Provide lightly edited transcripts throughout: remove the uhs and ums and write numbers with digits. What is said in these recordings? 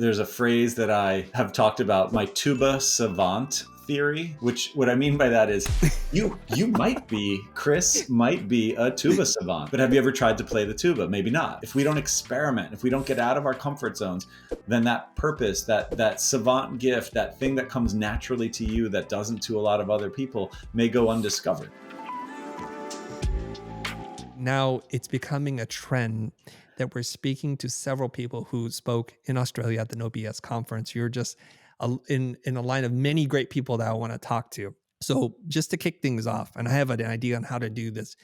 There's a phrase that I have talked about, my tuba savant theory, which what I mean by that is Chris might be a tuba savant, but have you ever tried to play the tuba? Maybe not. If we don't experiment, if we don't get out of our comfort zones, then that purpose, that savant gift, that thing that comes naturally to you that doesn't to a lot of other people may go undiscovered. Now it's becoming a trend that we're speaking to several people who spoke in Australia at the No BS conference. You're just in a line of many great people that I want to talk to. So just to kick things off, and I have an idea on how to do this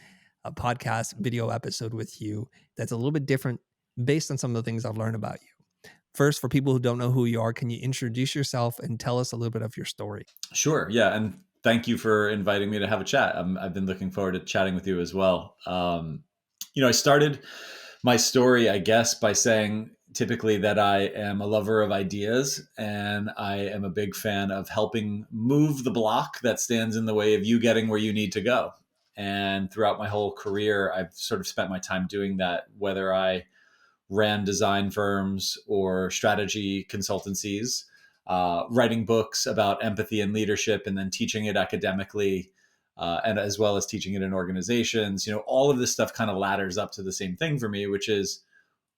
podcast video episode with you that's a little bit different based on some of the things I've learned about you. First, for people who don't know who you are, can you introduce yourself and tell us a little bit of your story? Sure. Yeah. And thank you for inviting me to have a chat. I've been looking forward to chatting with you as well. I started my story, I guess, by saying typically that I am a lover of ideas and I am a big fan of helping move the block that stands in the way of you getting where you need to go. And throughout my whole career, I've sort of spent my time doing that, whether I ran design firms or strategy consultancies, writing books about empathy and leadership, and then teaching it academically, and as well as teaching it in organizations. All of this stuff kind of ladders up to the same thing for me, which is,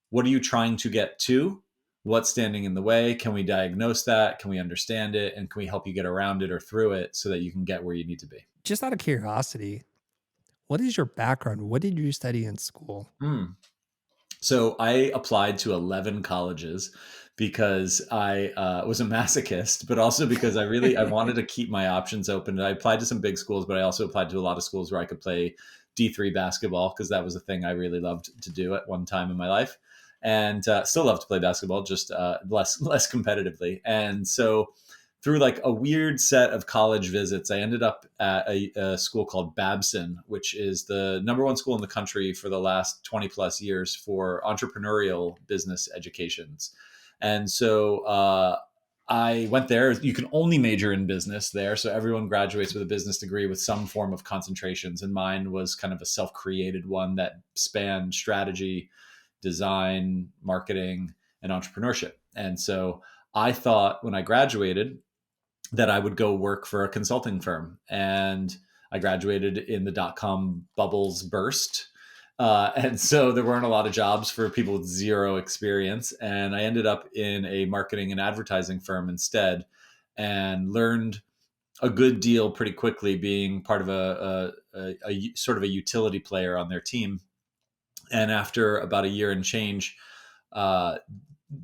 what are you trying to get to? What's standing in the way? Can we diagnose that? Can we understand it? And can we help you get around it or through it so that you can get where you need to be? Just out of curiosity, what is your background? What did you study in school? So I applied to 11 colleges because I was a masochist, but also because I wanted to keep my options open. I applied to some big schools, but I also applied to a lot of schools where I could play D3 basketball, because that was a thing I really loved to do at one time in my life, and still love to play basketball, just less competitively. And so through like a weird set of college visits, I ended up at a school called Babson, which is the number one school in the country for the last 20 plus years for entrepreneurial business educations. And so I went there. You can only major in business there. So everyone graduates with a business degree with some form of concentrations. And mine was kind of a self-created one that spanned strategy, design, marketing, and entrepreneurship. And so I thought when I graduated that I would go work for a consulting firm. And I graduated in the dot-com bubbles burst. And so there weren't a lot of jobs for people with zero experience. And I ended up in a marketing and advertising firm instead, and learned a good deal pretty quickly, being part of a sort of a utility player on their team. And after about a year and change,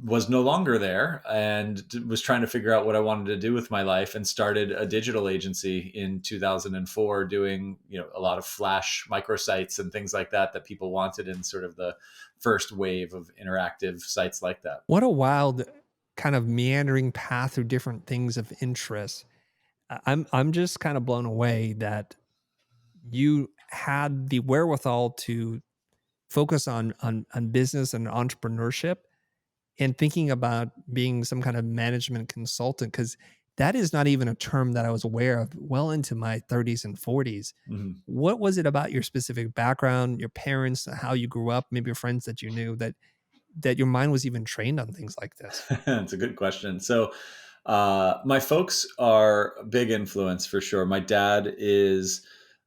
was no longer there and was trying to figure out what I wanted to do with my life, and started a digital agency in 2004 doing, a lot of flash microsites and things like that people wanted in sort of the first wave of interactive sites like that. What a wild kind of meandering path through different things of interest. I'm just kind of blown away that you had the wherewithal to focus on business and entrepreneurship and thinking about being some kind of management consultant, because that is not even a term that I was aware of well into my 30s and 40s. Mm-hmm. What was it about your specific background, your parents, how you grew up, maybe your friends that you knew, that your mind was even trained on things like this? That's a good question. So my folks are a big influence for sure. My dad is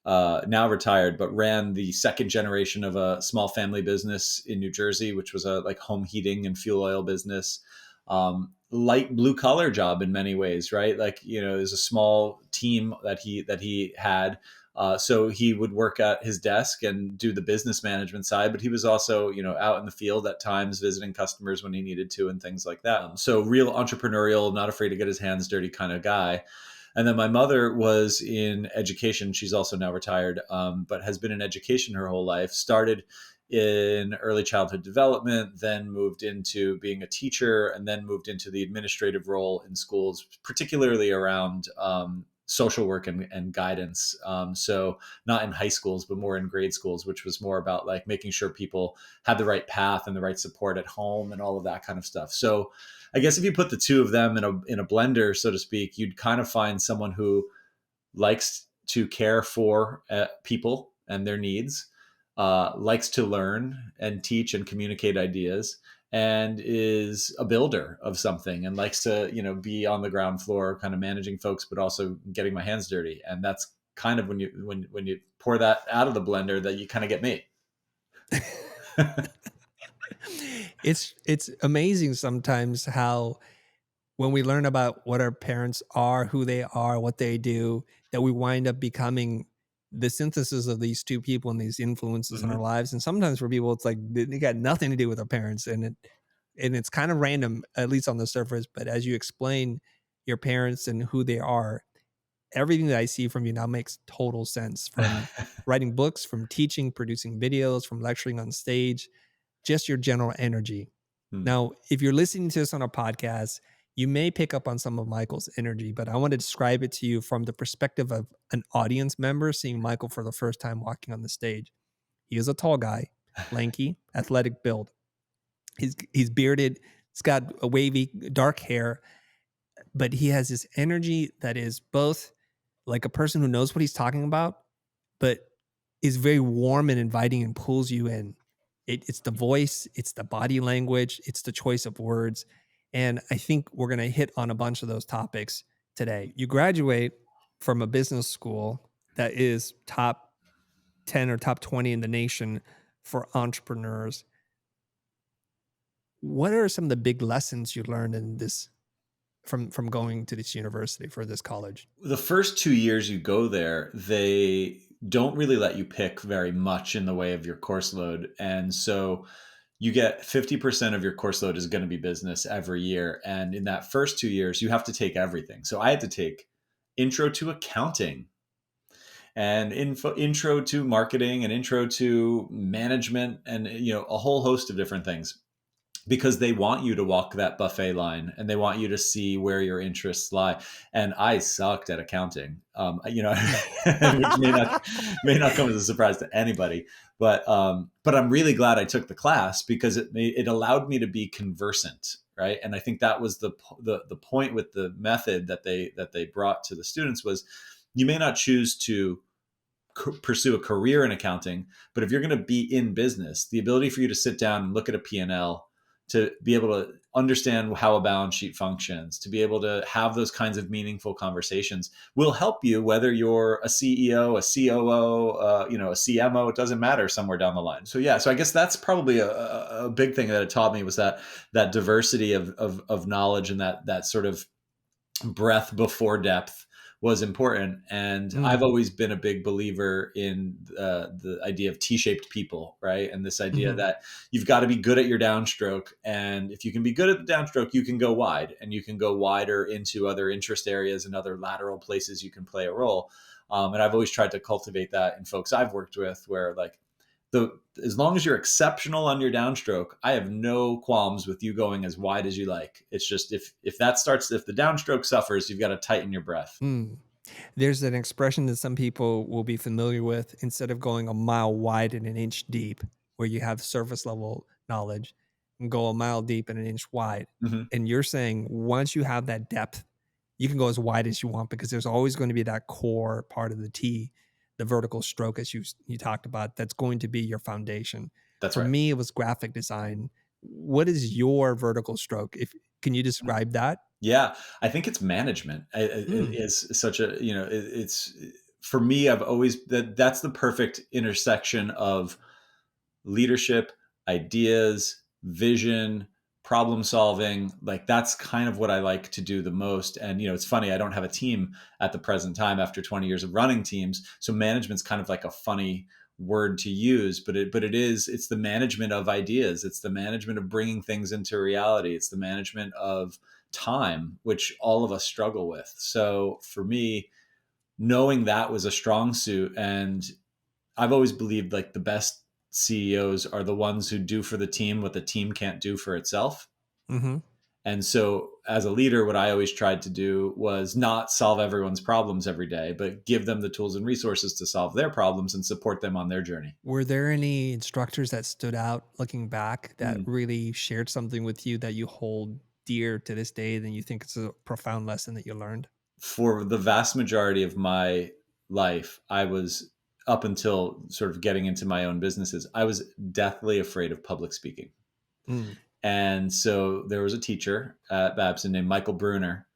now retired, but ran the second generation of a small family business in New Jersey, which was a like home heating and fuel oil business. Light blue collar job in many ways, right? Like, there's a small team that he had. So he would work at his desk and do the business management side, but he was also, out in the field at times visiting customers when he needed to and things like that. So real entrepreneurial, not afraid to get his hands dirty kind of guy. And then my mother was in education. She's also now retired, but has been in education her whole life. Started in early childhood development, then moved into being a teacher, and then moved into the administrative role in schools, particularly around social work and guidance. So not in high schools, but more in grade schools, which was more about like making sure people had the right path and the right support at home and all of that kind of stuff. So I guess if you put the two of them in a blender, so to speak, you'd kind of find someone who likes to care for people and their needs, likes to learn and teach and communicate ideas, and is a builder of something and likes to, be on the ground floor kind of managing folks, but also getting my hands dirty. And that's kind of when you pour that out of the blender that you kind of get me. It's amazing sometimes how when we learn about what our parents are, who they are, what they do, that we wind up becoming the synthesis of these two people and these influences in our Mhm. lives. And sometimes for people, it's like they got nothing to do with our parents, and it's kind of random, at least on the surface. But as you explain your parents and who they are, everything that I see from you now makes total sense. From writing books, from teaching, producing videos, from lecturing on stage, just your general energy. Hmm. Now, if you're listening to this on a podcast, you may pick up on some of Michael's energy, but I want to describe it to you from the perspective of an audience member seeing Michael for the first time walking on the stage. He is a tall guy, lanky, athletic build. He's bearded, he's got a wavy dark hair, but he has this energy that is both like a person who knows what he's talking about, but is very warm and inviting and pulls you in. It's the voice, it's the body language, it's the choice of words. And I think we're going to hit on a bunch of those topics today. You graduate from a business school that is top 10 or top 20 in the nation for entrepreneurs. What are some of the big lessons you learned in this from going to this university for this college? The first 2 years you go there, they don't really let you pick very much in the way of your course load. And so you get 50% of your course load is going to be business every year. And in that first 2 years, you have to take everything. So I had to take intro to accounting and intro to marketing and intro to management and a whole host of different things because they want you to walk that buffet line and they want you to see where your interests lie. And I sucked at accounting, which may not come as a surprise to anybody. But I'm really glad I took the class because it allowed me to be conversant, right? And I think that was the point with the method that they brought to the students was you may not choose to pursue a career in accounting, but if you're going to be in business, the ability for you to sit down and look at a P&L, to be able to understand how a balance sheet functions, to be able to have those kinds of meaningful conversations will help you whether you're a CEO, a COO, a CMO, it doesn't matter somewhere down the line. So yeah, so I guess that's probably a big thing that it taught me was that diversity of knowledge and that sort of breadth before depth was important. And I've Mm, always been a big believer in the idea of T-shaped people, right? And this idea mhm. that you've got to be good at your downstroke. And if you can be good at the downstroke, you can go wide and you can go wider into other interest areas and other lateral places you can play a role. And I've always tried to cultivate that in folks I've worked with where like, as long as you're exceptional on your downstroke, I have no qualms with you going as wide as you like. It's just if the downstroke suffers, you've got to tighten your breath. Mm. There's an expression that some people will be familiar with instead of going a mile wide and an inch deep, where you have surface level knowledge, and go a mile deep and an inch wide. Mhm. And you're saying once you have that depth, you can go as wide as you want because there's always going to be that core part of the T, the vertical stroke, as you talked about, that's going to be your foundation. That's For right. me, it was graphic design. What is your vertical stroke? If can you describe that? Yeah, I think it's management. It Mm, is such a it's for me. I've always that's the perfect intersection of leadership, ideas, vision, problem solving. Like that's kind of what I like to do the most. And it's funny, I don't have a team at the present time after 20 years of running teams. So management's kind of like a funny word to use, but it's the management of ideas. It's the management of bringing things into reality. It's the management of time, which all of us struggle with. So for me, knowing that was a strong suit, and I've always believed like the best CEOs are the ones who do for the team what the team can't do for itself. mhm. And so, as a leader, what I always tried to do was not solve everyone's problems every day, but give them the tools and resources to solve their problems and support them on their journey. Were there any instructors that stood out looking back that Mm. really shared something with you that you hold dear to this day, then you think it's a profound lesson that you learned? For the vast majority of my life, I was up until sort of getting into my own businesses, I was deathly afraid of public speaking. Mm. And so there was a teacher at Babson named Michael Bruner,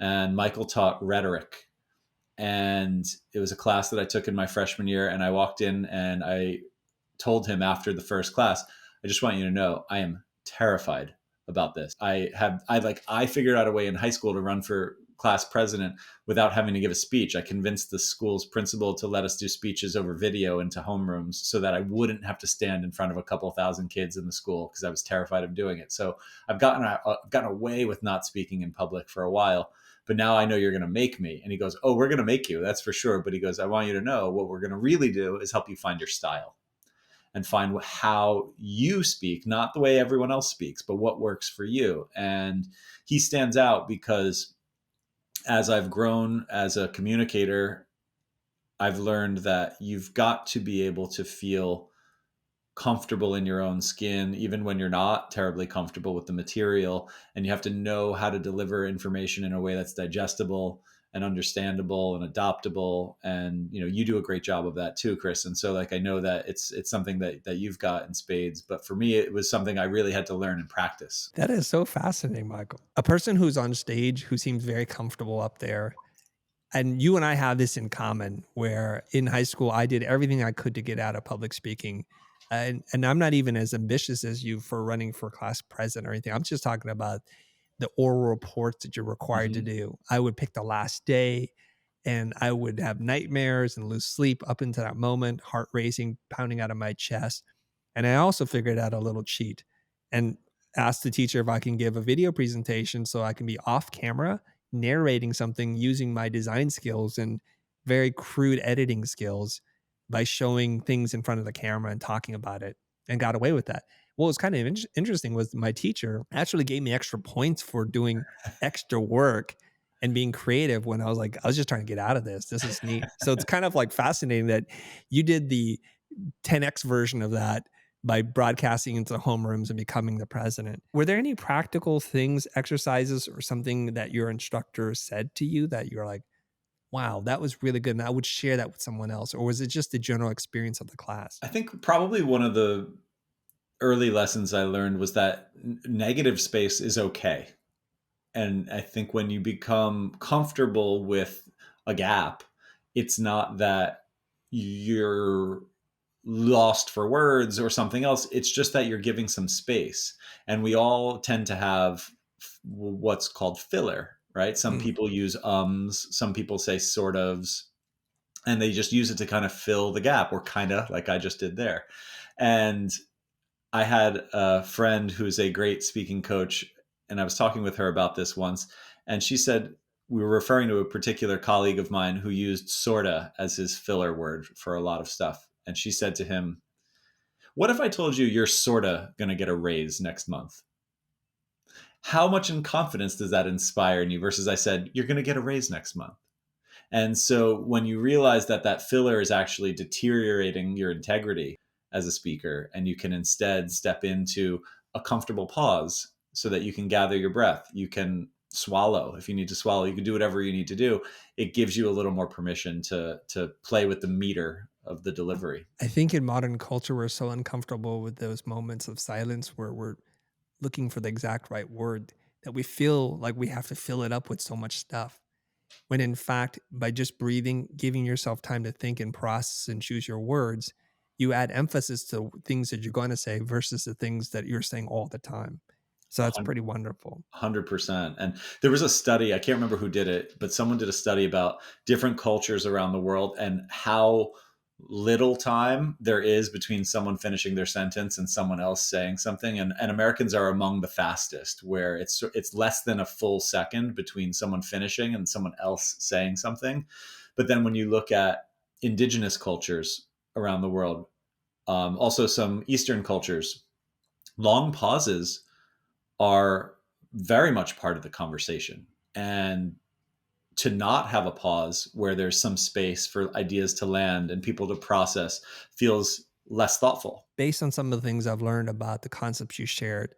and Michael taught rhetoric. And it was a class that I took in my freshman year. And I walked in and I told him after the first class, I just want you to know I am terrified about this. I figured out a way in high school to run for class president without having to give a speech. I convinced the school's principal to let us do speeches over video into homerooms so that I wouldn't have to stand in front of a couple thousand kids in the school because I was terrified of doing it. So I've gotten away with not speaking in public for a while, but now I know you're going to make me. And he goes, oh, we're going to make you, that's for sure. But he goes, I want you to know what we're going to really do is help you find your style and find how you speak, not the way everyone else speaks, but what works for you. And he stands out because as I've grown as a communicator, I've learned that you've got to be able to feel comfortable in your own skin, even when you're not terribly comfortable with the material. And you have to know how to deliver information in a way that's digestible and understandable and adoptable. And you do a great job of that too, Chris. And so like I know that it's something that you've got in spades. But for me, it was something I really had to learn and practice. That is so fascinating, Michael. A person who's on stage who seems very comfortable up there. And you and I have this in common where in high school, I did everything I could to get out of public speaking. And I'm not even as ambitious as you for running for class president or anything. I'm just talking about the oral reports that you're required to Mhm. do. I would pick the last day and I would have nightmares and lose sleep up into that moment, heart racing, pounding out of my chest. And I also figured out a little cheat and asked the teacher if I can give a video presentation so I can be off camera narrating something using my design skills and very crude editing skills by showing things in front of the camera and talking about it, and got away with that. What was kind of interesting was my teacher actually gave me extra points for doing extra work and being creative when I was just trying to get out of this. This is neat. So it's kind of like fascinating that you did the 10x version of that by broadcasting into homerooms and becoming the president. Were there any practical things, exercises, or something that your instructor said to you that you're like, wow, that was really good, and I would share that with someone else? Or was it just the general experience of the class? I think probably one of the early lessons I learned was that negative space is okay. And I think when you become comfortable with a gap, it's not that you're lost for words or something else. It's just that you're giving some space. And we all tend to have what's called filler, right? Some Mm. people use ums, some people say sort ofs, and they just use it to kind of fill the gap, or kind of like I just did there. And I had a friend who's a great speaking coach, and I was talking with her about this once, and she said we were referring to a particular colleague of mine who used sorta as his filler word for a lot of stuff. And she said to him, what if I told you you're sorta going to get a raise next month? How much in confidence does that inspire in you versus I said, you're going to get a raise next month? And so when you realize that that filler is actually deteriorating your integrity as a speaker, and you can instead step into a comfortable pause so that you can gather your breath, you can swallow if you need to swallow, you can do whatever you need to do. It gives you a little more permission to play with the meter of the delivery. I think in modern culture, we're so uncomfortable with those moments of silence where we're looking for the exact right word that we feel like we have to fill it up with so much stuff. When in fact, by just breathing, giving yourself time to think and process and choose your words, you add emphasis to things that you're going to say versus the things that you're saying all the time. So that's pretty wonderful. 100%. And there was a study, I can't remember who did it, but someone did a study about different cultures around the world and how little time there is between someone finishing their sentence and someone else saying something. And Americans are among the fastest, where it's less than a full second between someone finishing and someone else saying something. But then when you look at indigenous cultures around the world, also some Eastern cultures, long pauses are very much part of the conversation. And to not have a pause where there's some space for ideas to land and people to process feels less thoughtful. Based on some of the things I've learned about the concepts you shared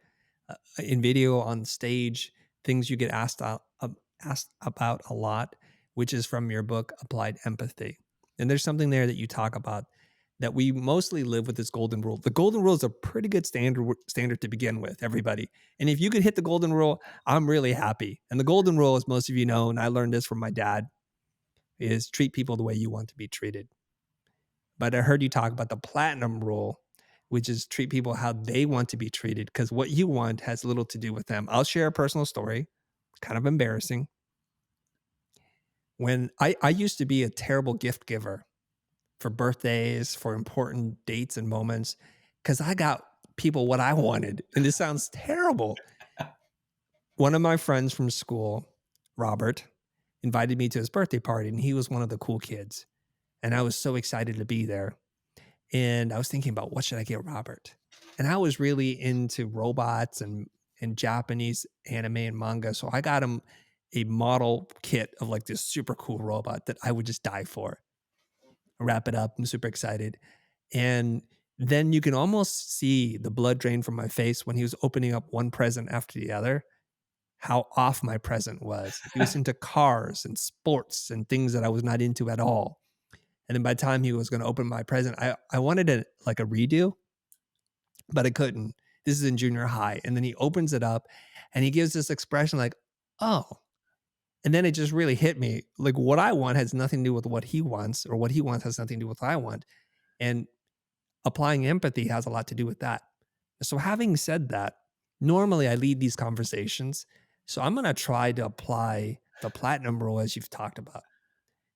in video, on stage, things you get asked about a lot, which is from your book, Applied Empathy. And there's something there that you talk about that we mostly live with this golden rule. The golden rule is a pretty good standard to begin with, everybody. And if you could hit the golden rule, I'm really happy. And the golden rule, as most of you know, and I learned this from my dad, is treat people the way you want to be treated. But I heard you talk about the platinum rule, which is treat people how they want to be treated, because what you want has little to do with them. I'll share a personal story, kind of embarrassing. When I used to be a terrible gift giver for birthdays, for important dates and moments, because I got people what I wanted. And this sounds terrible. One of my friends from school, Robert, invited me to his birthday party, and he was one of the cool kids. And I was so excited to be there. And I was thinking about what should I get Robert? And I was really into robots and Japanese anime and manga. So I got him a model kit of like this super cool robot that I would just die for. Wrap it up. I'm super excited. And then you can almost see the blood drain from my face when he was opening up one present after the other, how off my present was. He was into cars and sports and things that I was not into at all. And then by the time he was going to open my present, I wanted it like a redo, but I couldn't. This is in junior high. And then he opens it up and he gives this expression like, oh. And then it just really hit me. Like what I want has nothing to do with what he wants, or what he wants has nothing to do with what I want. And applying empathy has a lot to do with that. So having said that, normally I lead these conversations. So I'm going to try to apply the platinum rule as you've talked about.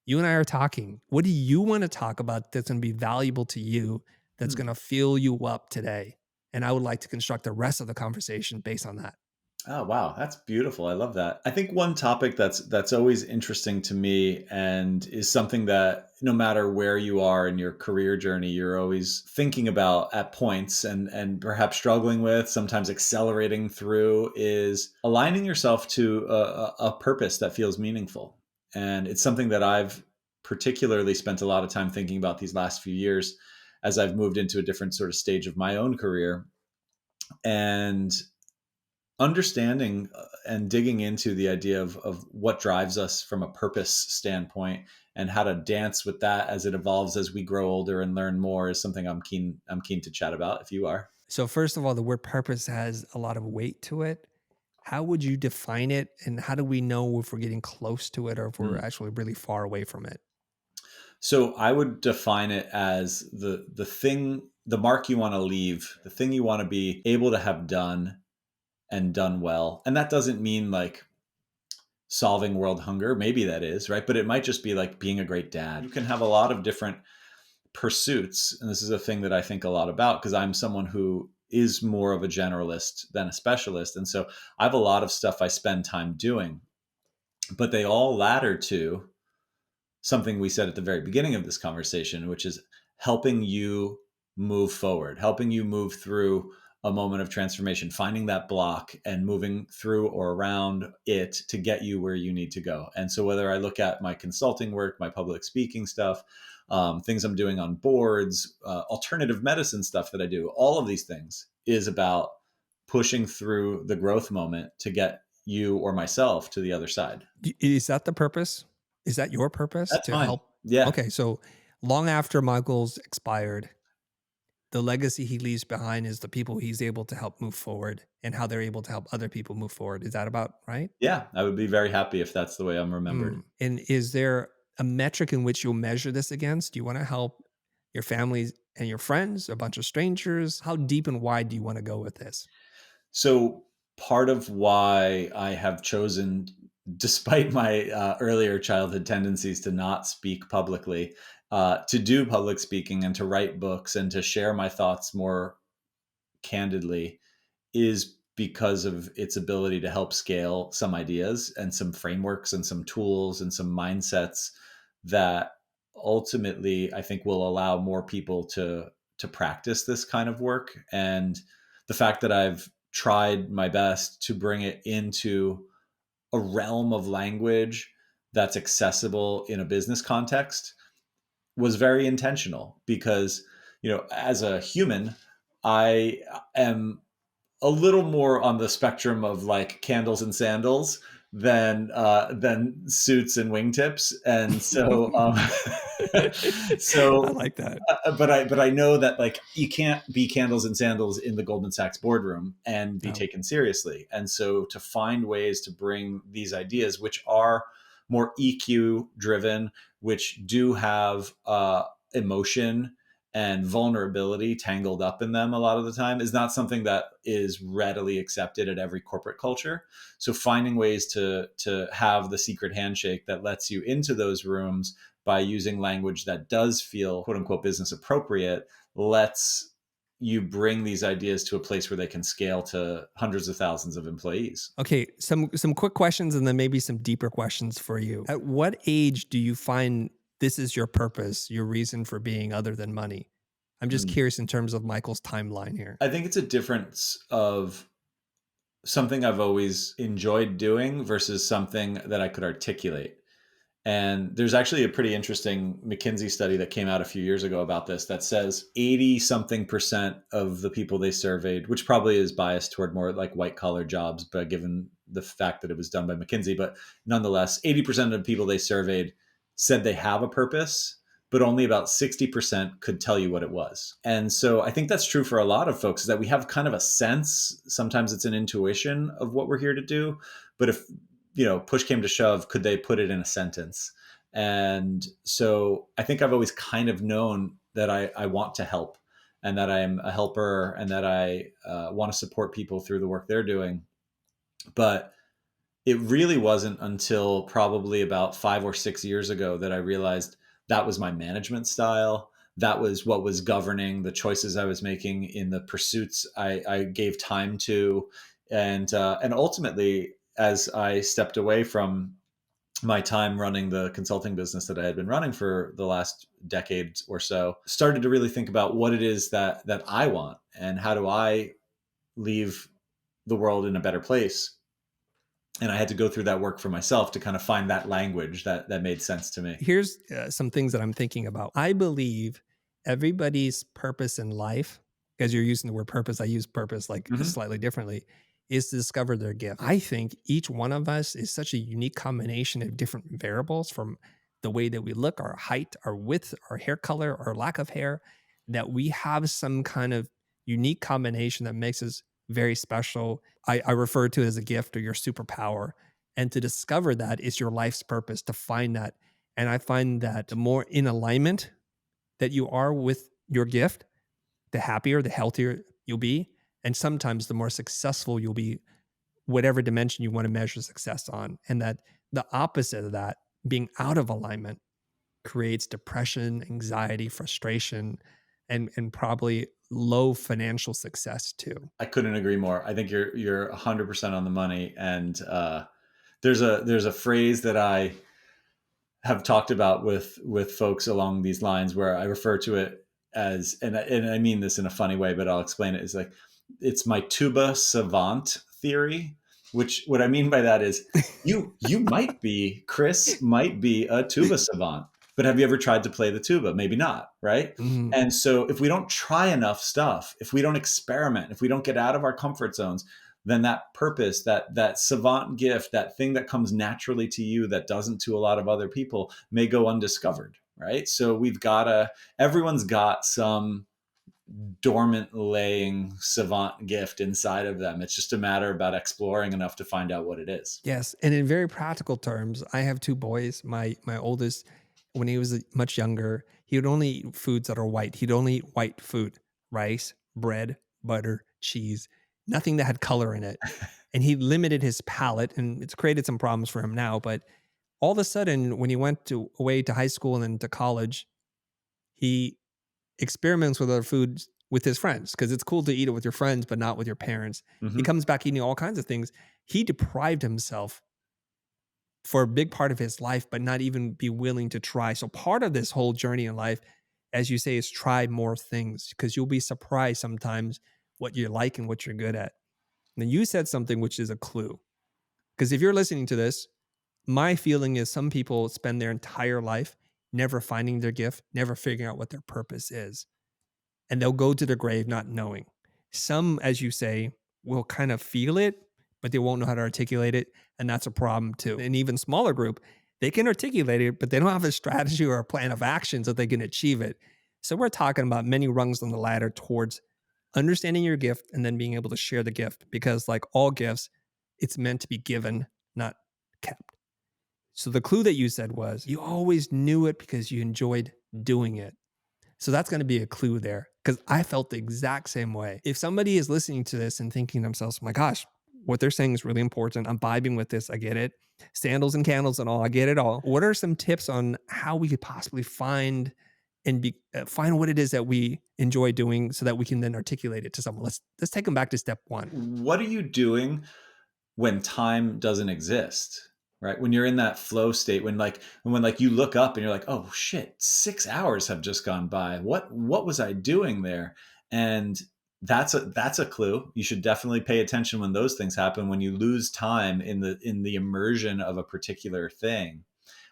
You and I are talking. What do you want to talk about that's going to be valuable to you, that's Hmm. going to fill you up today? And I would like to construct the rest of the conversation based on that. Oh wow, that's beautiful. I love that. I think one topic that's always interesting to me and is something that no matter where you are in your career journey, you're always thinking about at points and perhaps struggling with, sometimes accelerating through, is aligning yourself to a purpose that feels meaningful. And it's something that I've particularly spent a lot of time thinking about these last few years as I've moved into a different sort of stage of my own career. And understanding and digging into the idea of what drives us from a purpose standpoint and how to dance with that as it evolves as we grow older and learn more is something I'm keen to chat about if you are. So, first of all, the word purpose has a lot of weight to it. How would you define it? And how do we know if we're getting close to it or if we're Hmm. actually really far away from it? So I would define it as the thing, the mark you want to leave, the thing you want to be able to have done and done well. And that doesn't mean like solving world hunger. Maybe that is, right? But it might just be like being a great dad. You can have a lot of different pursuits. And this is a thing that I think a lot about because I'm someone who is more of a generalist than a specialist. And so I have a lot of stuff I spend time doing, but they all ladder to something we said at the very beginning of this conversation, which is helping you move forward, helping you move through a moment of transformation, finding that block and moving through or around it to get you where you need to go. And so, whether I look at my consulting work, my public speaking stuff, things I'm doing on boards, alternative medicine stuff that I do, all of these things is about pushing through the growth moment to get you or myself to the other side. Is that the purpose? Is that your purpose That's to fine. help? Yeah. Okay, so long after Michael's expired, the legacy he leaves behind is the people he's able to help move forward and how they're able to help other people move forward. Is that about right? Yeah, I would be very happy if that's the way I'm remembered. And is there a metric in which you'll measure this against? Do you want to help your families and your friends, a bunch of strangers? How deep and wide do you want to go with this? So part of why I have chosen, despite my earlier childhood tendencies to not speak publicly, to do public speaking and to write books and to share my thoughts more candidly is because of its ability to help scale some ideas and some frameworks and some tools and some mindsets that ultimately I think will allow more people to practice this kind of work. And the fact that I've tried my best to bring it into a realm of language that's accessible in a business context was very intentional because, as a human, I am a little more on the spectrum of like candles and sandals than suits and wingtips. And so I so like that. but I know that like you can't be candles and sandals in the Goldman Sachs boardroom and be No. taken seriously. And so to find ways to bring these ideas, which are more EQ driven, which do have emotion and vulnerability tangled up in them a lot of the time, is not something that is readily accepted at every corporate culture. So finding ways to have the secret handshake that lets you into those rooms by using language that does feel quote unquote business appropriate lets you bring these ideas to a place where they can scale to hundreds of thousands of employees. Okay, some quick questions and then maybe some deeper questions for you. At what age do you find this is your purpose, your reason for being other than money? I'm just Mm. curious in terms of Michael's timeline here. I think it's a difference of something I've always enjoyed doing versus something that I could articulate. And there's actually a pretty interesting McKinsey study that came out a few years ago about this that says 80 something percent of the people they surveyed, which probably is biased toward more like white collar jobs, but given the fact that it was done by McKinsey, but nonetheless, 80% of the people they surveyed said they have a purpose, but only about 60% could tell you what it was. And so I think that's true for a lot of folks is that we have kind of a sense, sometimes it's an intuition of what we're here to do. But if push came to shove, could they put it in a sentence? And so I think I've always kind of known that I want to help and that I'm a helper and that I want to support people through the work they're doing. But it really wasn't until probably about 5 or 6 years ago that I realized that was my management style. That was what was governing the choices I was making in the pursuits I gave time to, and ultimately, as I stepped away from my time running the consulting business that I had been running for the last decade or so, started to really think about what it is that I want and how do I leave the world in a better place. And I had to go through that work for myself to kind of find that language that made sense to me. Here's some things that I'm thinking about. I believe everybody's purpose in life, because you're using the word purpose, I use purpose like Hmm. slightly differently, is to discover their gift. I think each one of us is such a unique combination of different variables from the way that we look, our height, our width, our hair color, our lack of hair, that we have some kind of unique combination that makes us very special. I refer to it as a gift or your superpower. And to discover that is your life's purpose, to find that. And I find that the more in alignment that you are with your gift, the happier, the healthier you'll be. And sometimes the more successful you'll be, whatever dimension you want to measure success on. And that the opposite of that, being out of alignment, creates depression, anxiety, frustration, and probably low financial success too. I couldn't agree more. I think you're 100% on the money. And there's a phrase that I have talked about with folks along these lines where I refer to it as, and I mean this in a funny way, but I'll explain it. Is like it's my tuba savant theory. Which what I mean by that is you might be Chris might be a tuba savant, but have you ever tried to play the tuba? Maybe not, right? Mhm. And so if we don't try enough stuff, if we don't experiment, if we don't get out of our comfort zones, then that purpose, that savant gift, that thing that comes naturally to you that doesn't to a lot of other people may go undiscovered, right? So everyone's got some dormant laying savant gift inside of them. It's just a matter about exploring enough to find out what it is. Yes, and in very practical terms, I have 2 boys. My oldest, when he was much younger, he would only eat foods that are white. He'd only eat white food, rice, bread, butter, cheese, nothing that had color in it. And he limited his palate, and it's created some problems for him now, but all of a sudden, when he went away to high school and then to college, he experiments with other foods with his friends because it's cool to eat it with your friends, but not with your parents. He Hmm. comes back eating all kinds of things. He deprived himself for a big part of his life, but not even be willing to try. So part of this whole journey in life, as you say, is try more things because you'll be surprised sometimes what you like and what you're good at. And you said something which is a clue. Because if you're listening to this, my feeling is some people spend their entire life never finding their gift, never figuring out what their purpose is. And they'll go to their grave not knowing. Some, as you say, will kind of feel it, but they won't know how to articulate it. And that's a problem too. An even smaller group, they can articulate it, but they don't have a strategy or a plan of action so they can achieve it. So we're talking about many rungs on the ladder towards understanding your gift and then being able to share the gift because, like all gifts, it's meant to be given, not kept. So the clue that you said was you always knew it because you enjoyed doing it. So that's going to be a clue there because I felt the exact same way. If somebody is listening to this and thinking to themselves, my gosh, what they're saying is really important. I'm vibing with this. I get it. Sandals and candles and all. I get it all. What are some tips on how we could possibly find and find what it is that we enjoy doing so that we can then articulate it to someone? Let's take them back to step one. What are you doing when time doesn't exist, right? When you're in that flow state, when you look up and you're like, oh shit, 6 hours have just gone by. What was I doing there? And that's a clue. You should definitely pay attention when those things happen, when you lose time in the immersion of a particular thing.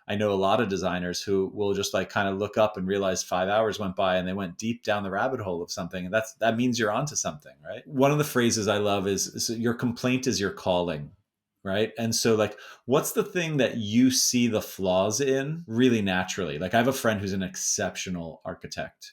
I know a lot of designers who will just like kind of look up and realize 5 hours went by and they went deep down the rabbit hole of something. And that means you're onto something, right? One of the phrases I love is your complaint is your calling, right? And so like, what's the thing that you see the flaws in really naturally? Like I have a friend who's an exceptional architect.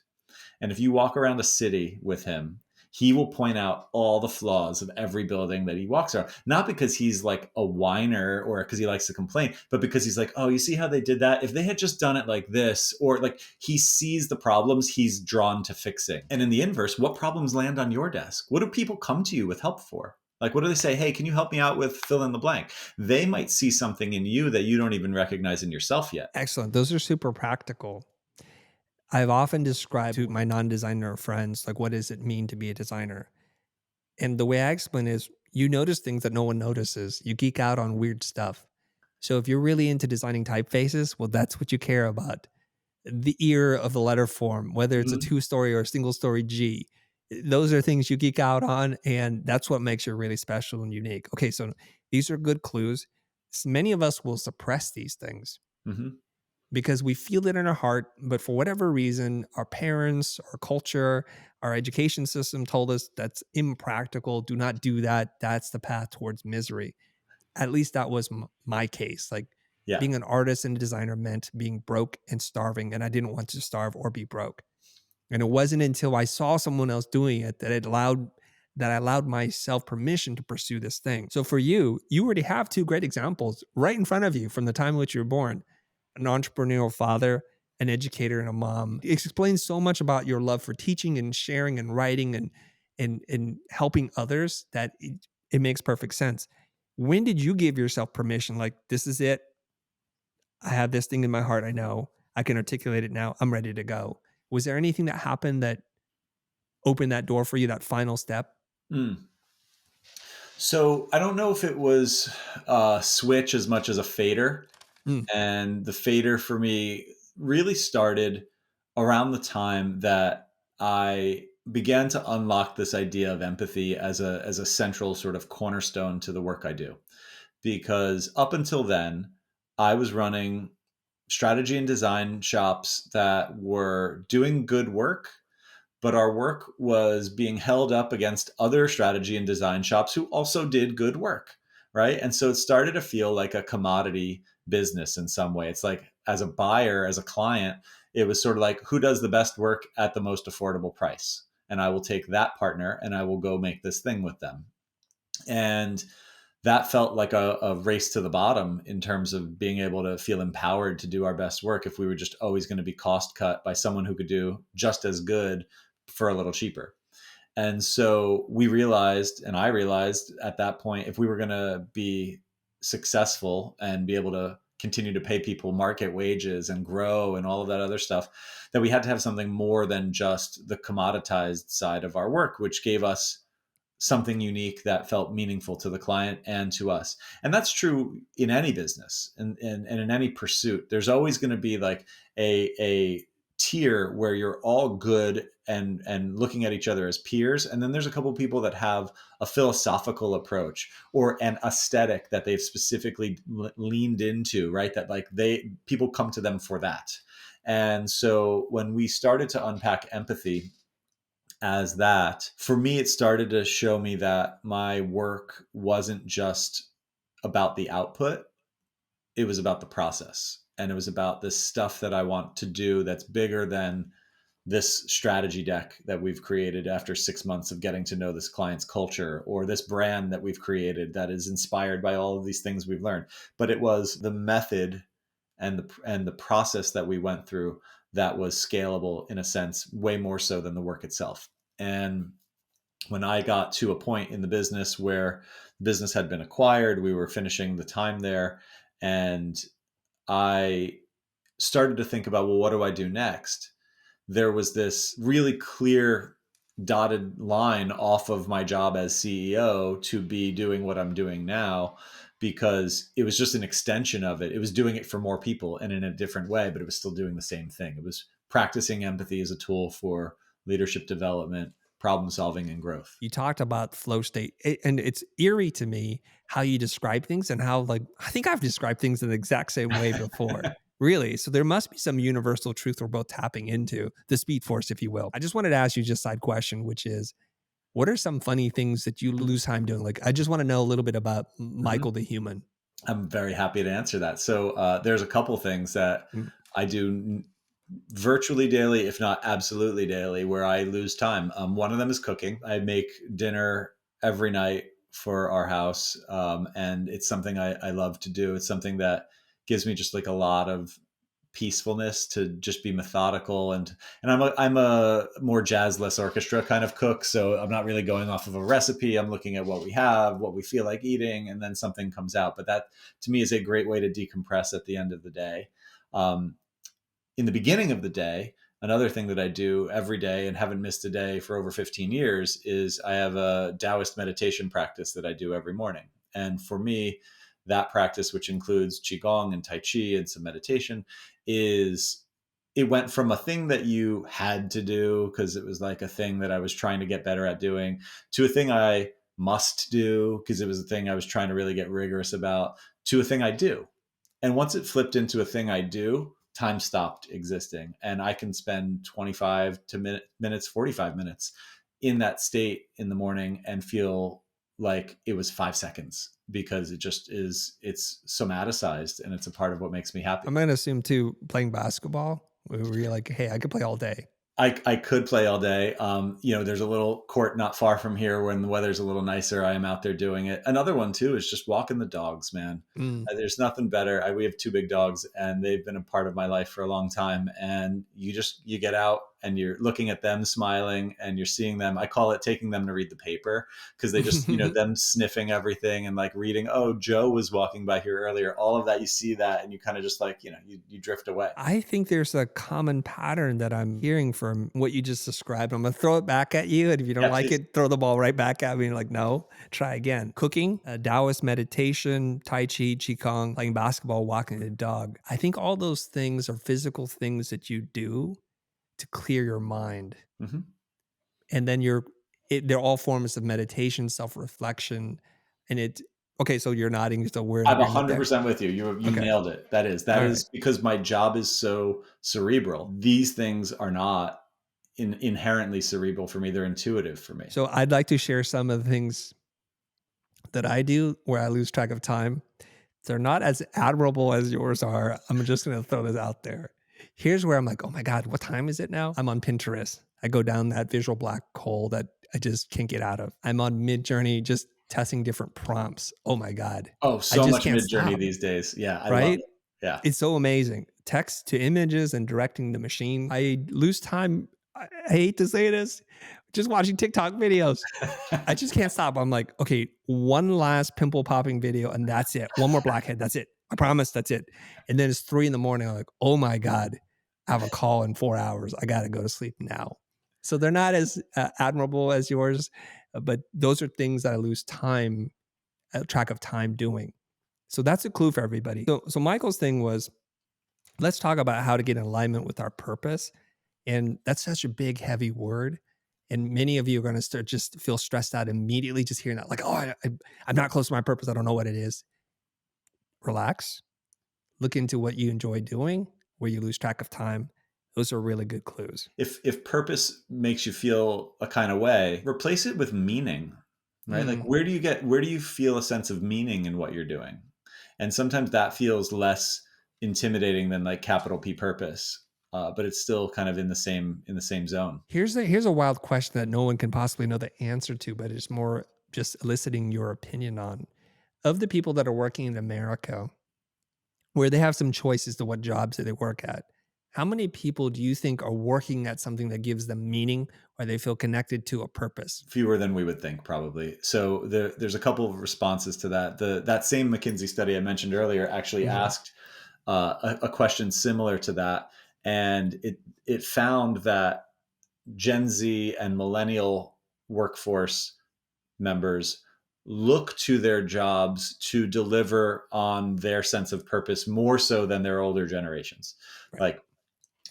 And if you walk around a city with him, he will point out all the flaws of every building that he walks around. Not because he's like a whiner or because he likes to complain, but because he's like, oh, you see how they did that? If they had just done it like this, or like he sees the problems he's drawn to fixing. And in the inverse, what problems land on your desk? What do people come to you with help for? Like, what do they say? Hey, can you help me out with fill in the blank? They might see something in you that you don't even recognize in yourself yet. Excellent. Those are super practical. I've often described to my non-designer friends, like, what does it mean to be a designer? And the way I explain is you notice things that no one notices. You geek out on weird stuff. So if you're really into designing typefaces, well, that's what you care about. The ear of the letter form, whether it's a Mhm. two-story or a single-story G, those are things you geek out on, and that's what makes you really special and unique. Okay, so these are good clues. Many of us will suppress these things Mhm. because we feel it in our heart, but for whatever reason, our parents, our culture, our education system told us that's impractical. Do not do that. That's the path towards misery. At least that was my case. Like Yeah. being an artist and a designer meant being broke and starving, and I didn't want to starve or be broke. And it wasn't until I saw someone else doing it that I allowed myself permission to pursue this thing. So for you, you already have two great examples right in front of you from the time in which you were born: an entrepreneurial father, an educator, and a mom. It explains so much about your love for teaching and sharing and writing and helping others that it makes perfect sense. When did you give yourself permission? Like, this is it. I have this thing in my heart. I know I can articulate it now. I'm ready to go. Was there anything that happened that opened that door for you, that final step? Mm. So I don't know if it was a switch as much as a fader. Mm, And the fader for me really started around the time that I began to unlock this idea of empathy as a central sort of cornerstone to the work I do. Because up until then, I was running strategy and design shops that were doing good work, but our work was being held up against other strategy and design shops who also did good work, right? And so it started to feel like a commodity business in some way. It's like as a buyer, as a client, it was sort of like who does the best work at the most affordable price, and I will take that partner and I will go make this thing with them. And that felt like a race to the bottom in terms of being able to feel empowered to do our best work if we were just always going to be cost cut by someone who could do just as good for a little cheaper. And so we realized, and I realized at that point, if we were going to be successful and be able to continue to pay people market wages and grow and all of that other stuff, that we had to have something more than just the commoditized side of our work, which gave us something unique that felt meaningful to the client and to us. And that's true in any business and in any pursuit. There's always going to be like a tier where you're all good and looking at each other as peers. And then there's a couple of people that have a philosophical approach or an aesthetic that they've specifically leaned into, right? That like people come to them for that. And so when we started to unpack empathy, as that, for me, it started to show me that my work wasn't just about the output, it was about the process. And it was about this stuff that I want to do that's bigger than this strategy deck that we've created after 6 months of getting to know this client's culture, or this brand that we've created that is inspired by all of these things we've learned. But it was the method and the process that we went through that was scalable, in a sense, way more so than the work itself. And when I got to a point in the business where the business had been acquired, we were finishing the time there, and I started to think about, well, what do I do next? There was this really clear dotted line off of my job as CEO to be doing what I'm doing now, because it was just an extension of it. It was doing it for more people and in a different way, but it was still doing the same thing. It was practicing empathy as a tool for leadership development, problem solving, and growth. You talked about flow state, and it's eerie to me how you describe things and how, like, I think I've described things in the exact same way before. Really? So there must be some universal truth we're both tapping into, the speed force, if you will. I just wanted to ask you just side question, which is, what are some funny things that you lose time doing? Like, I just want to know a little bit about Mhm. Michael the human. I'm very happy to answer that. So there's a couple things that Mm. I do virtually daily, if not absolutely daily, where I lose time. One of them is cooking. I make dinner every night for our house, and it's something I love to do. It's something that gives me just like a lot of peacefulness to just be methodical, and I'm a more jazz, less orchestra kind of cook, so I'm not really going off of a recipe. I'm looking at what we have, what we feel like eating, and then something comes out. But that, to me, is a great way to decompress at the end of the day. um, in the beginning of the day, another thing that I do every day and haven't missed a day for over 15 years is I have a Taoist meditation practice that I do every morning. And for me, that practice, which includes Qigong and Tai Chi and some meditation, is it went from a thing that you had to do because it was like a thing that I was trying to get better at doing, to a thing I must do because it was a thing I was trying to really get rigorous about, to a thing I do. And once it flipped into a thing I do, time stopped existing. And I can spend 25 to minutes, 45 minutes in that state in the morning and feel like it was 5 seconds, because it just is, it's somaticized and it's a part of what makes me happy. I'm going to assume too, playing basketball, where you're like, hey, I could play all day. I could play all day. There's a little court not far from here. When the weather's a little nicer, I am out there doing it. Another one too is just walking the dogs, man. Mm. There's nothing better. We have two big dogs, and they've been a part of my life for a long time. And you get out and you're looking at them smiling, and you're seeing them. I call it taking them to read the paper, because they just, them sniffing everything and like reading. Oh, Joe was walking by here earlier. All of that, you see that, and you kind of just like, you drift away. I think there's a common pattern that I'm hearing from what you just described. I'm going to throw it back at you. And if you don't Yeah, like please. it, throw the ball right back at me. And like, no, try again. Cooking, Taoist meditation, Tai Chi, Qigong, playing basketball, walking the dog. I think all those things are physical things that you do to clear your mind. Hmm. And then they're all forms of meditation, self reflection. And okay, so you're nodding. So we're in I'm agreement there. 100% with you. You Okay. nailed it. That All right. is because my job is so cerebral. These things are not inherently cerebral for me. They're intuitive for me. So I'd like to share some of the things that I do where I lose track of time. They're not as admirable as yours are. I'm just going to throw this out there. Here's where I'm like, oh my God, what time is it now? I'm on Pinterest. I go down that visual black hole that I just can't get out of. I'm on Mid Journey, just testing different prompts. Oh my God. Oh, I so just much can't mid journey stop, these days. Yeah, I love right? it. Yeah. It's so amazing. Text to images and directing the machine. I lose time. I hate to say this, just watching TikTok videos. I just can't stop. I'm like, okay, one last pimple popping video and that's it. One more blackhead. That's it. I promise that's it. And then it's 3 in the morning. I'm like, oh my God, I have a call in 4 hours. I got to go to sleep now. So they're not as admirable as yours, but those are things that I lose time, track of time doing. So that's a clue for everybody. So Michael's thing was, let's talk about how to get in alignment with our purpose. And that's such a big, heavy word. And many of you are going to start just feel stressed out immediately just hearing that, like, oh, I'm not close to my purpose. I don't know what it is. Relax. Look into what you enjoy doing, where you lose track of time. Those are really good clues. If purpose makes you feel a kind of way, replace it with meaning, right? Like Mm. where do you feel a sense of meaning in what you're doing? And sometimes that feels less intimidating than like capital P purpose, but it's still kind of in the same zone. Here's a wild question that no one can possibly know the answer to, but it's more just eliciting your opinion on. Of the people that are working in America, where they have some choices to what jobs that they work at, how many people do you think are working at something that gives them meaning or they feel connected to a purpose? Fewer than we would think, probably. So there's a couple of responses to that. That same McKinsey study I mentioned earlier actually Mhm. asked a question similar to that, and it found that Gen Z and millennial workforce members look to their jobs to deliver on their sense of purpose more so than their older generations. Right, Like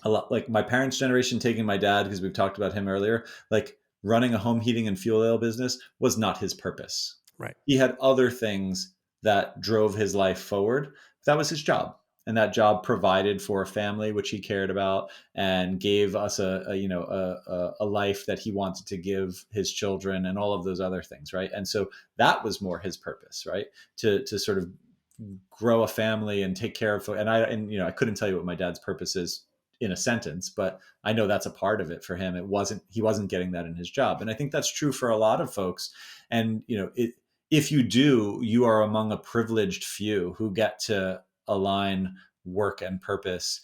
a lot, like my parents' generation taking my dad, because we've talked about him earlier, like running a home heating and fuel oil business was not his purpose. right, He had other things that drove his life forward. That was his job. And that job provided for a family which he cared about and gave us a life that he wanted to give his children and all of those other things, right? And so that was more his purpose, right? To sort of grow a family and take care of, I couldn't tell you what my dad's purpose is in a sentence, but I know that's a part of it for him. He wasn't getting that in his job. And I think that's true for a lot of folks. And if you do, you are among a privileged few who get to align work and purpose,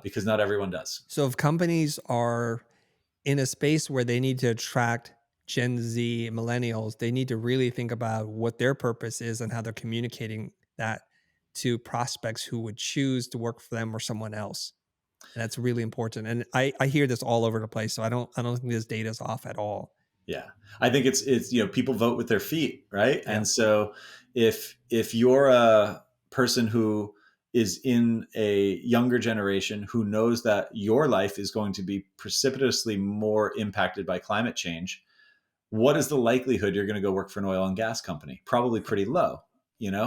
because not everyone does. so if companies are in a space where they need to attract Gen Z millennials, they need to really think about what their purpose is and how they're communicating that to prospects who would choose to work for them or someone else. And that's really important. And I hear this all over the place. So I don't think this data is off at all. Yeah. I think it's people vote with their feet, right? Yeah. And so if you're a person who is in a younger generation who knows that your life is going to be precipitously more impacted by climate change, what is the likelihood you're going to go work for an oil and gas company? Probably pretty low,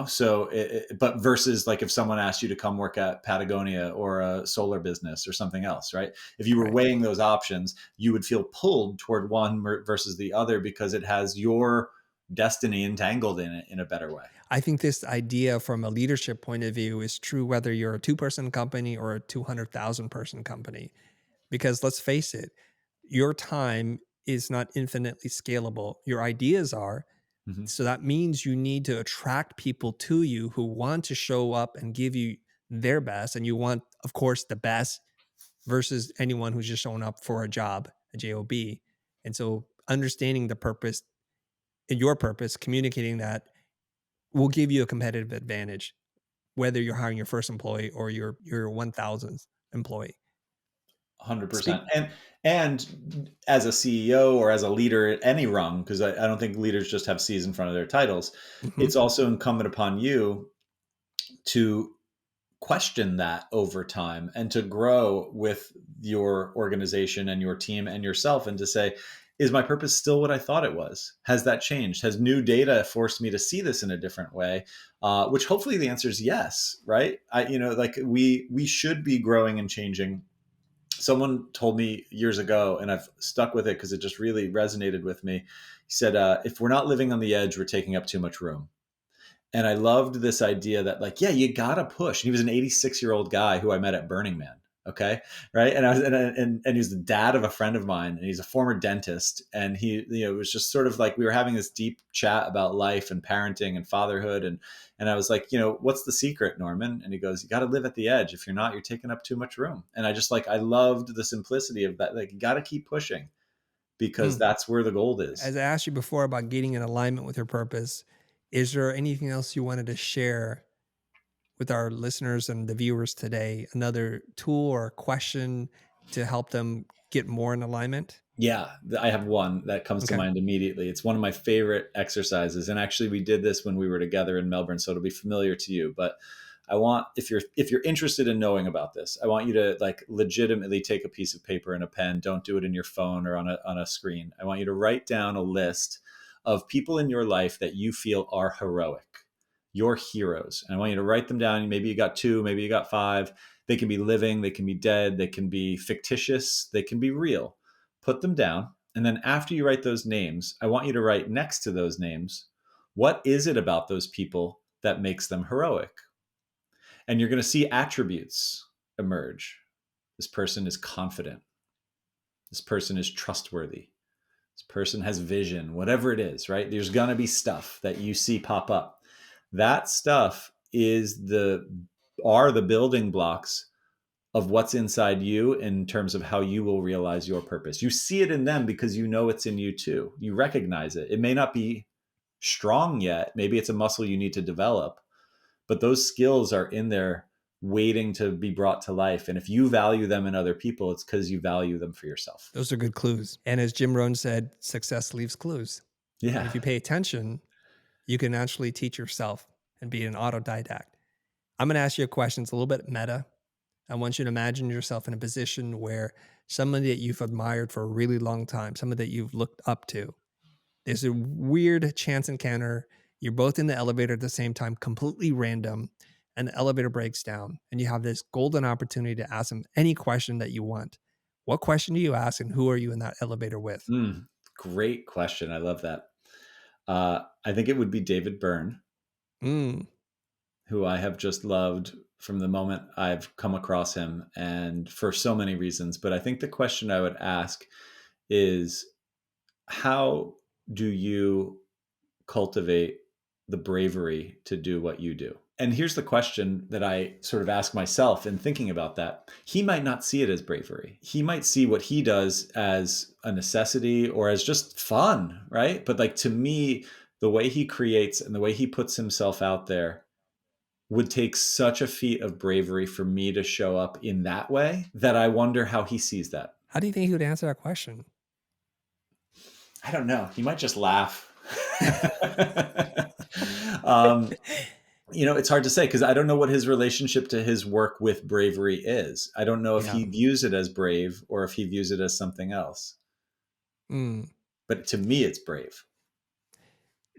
So, but versus like if someone asked you to come work at Patagonia or a solar business or something else, right? If you were Right. weighing those options, you would feel pulled toward one versus the other because it has your destiny entangled in it in a better way. I think this idea from a leadership point of view is true whether you're a two-person company or a 200,000 person company. Because let's face it, your time is not infinitely scalable. Your ideas are. Hmm. So that means you need to attract people to you who want to show up and give you their best. And you want, of course, the best versus anyone who's just showing up for a job, a job. And so understanding the purpose and your purpose, communicating that will give you a competitive advantage, whether you're hiring your first employee or your 1000th employee. 100%. Speak. And as a CEO or as a leader at any rung, because I don't think leaders just have C's in front of their titles, Mhm. it's also incumbent upon you to question that over time and to grow with your organization and your team and yourself, and to say, is my purpose still what I thought it was? Has that changed? Has new data forced me to see this in a different way? Which hopefully the answer is yes, right? Like we should be growing and changing. Someone told me years ago, and I've stuck with it because it just really resonated with me. He said, if we're not living on the edge, we're taking up too much room. And I loved this idea that, like, yeah, you gotta push. And he was an 86-year-old guy who I met at Burning Man. Okay, right. And I was and he's the dad of a friend of mine, and he's a former dentist. And he, it was just sort of like we were having this deep chat about life and parenting and fatherhood. And I was like, what's the secret, Norman? And he goes, you got to live at the edge. If you're not, you're taking up too much room. And I just like I loved the simplicity of that. Like, you got to keep pushing because Mm. that's where the gold is. As I asked you before about getting in alignment with your purpose, is there anything else you wanted to share with our listeners and the viewers today? Another tool or question to help them get more in alignment? Yeah, I have one that comes to Okay. mind immediately. It's one of my favorite exercises, and actually, we did this when we were together in Melbourne, so it'll be familiar to you. But I want, if you're interested in knowing about this, I want you to like legitimately take a piece of paper and a pen. Don't do it in your phone or on a screen. I want you to write down a list of people in your life that you feel are heroic. your heroes. And I want you to write them down. Maybe you got two, maybe you got five. They can be living, they can be dead, they can be fictitious, they can be real. Put them down. And then after you write those names, I want you to write next to those names, what is it about those people that makes them heroic? And you're going to see attributes emerge. This person is confident. This person is trustworthy. This person has vision, whatever it is, right? There's going to be stuff that you see pop up. That stuff are the building blocks of what's inside you in terms of how you will realize your purpose. You see it in them because you know it's in you too. You recognize it. It may not be strong yet. Maybe it's a muscle you need to develop, but those skills are in there waiting to be brought to life. And if you value them in other people, it's because you value them for yourself. Those are good clues. And as Jim Rohn said, success leaves clues. And Yeah. if you pay attention, you can actually teach yourself and be an autodidact. I'm going to ask you a question. It's a little bit meta. I want you to imagine yourself in a position where somebody that you've admired for a really long time, somebody that you've looked up to, there's a weird chance encounter. You're both in the elevator at the same time, completely random, and the elevator breaks down. And you have this golden opportunity to ask them any question that you want. What question do you ask, and who are you in that elevator with? Great question. I love that. I think it would be David Byrne, Mm. who I have just loved from the moment I've come across him, and for so many reasons. But I think the question I would ask is, how do you cultivate the bravery to do what you do? And here's the question that I sort of ask myself in thinking about that. He might not see it as bravery. He might see what he does as a necessity or as just fun, right? But like, to me, the way he creates and the way he puts himself out there would take such a feat of bravery for me to show up in that way, that I wonder how he sees that. How do you think he would answer that question? I don't know. He might just laugh. um, it's hard to say because I don't know what his relationship to his work with bravery is. I don't know if Yeah. he views it as brave or if he views it as something else. Mm. But to me, it's brave.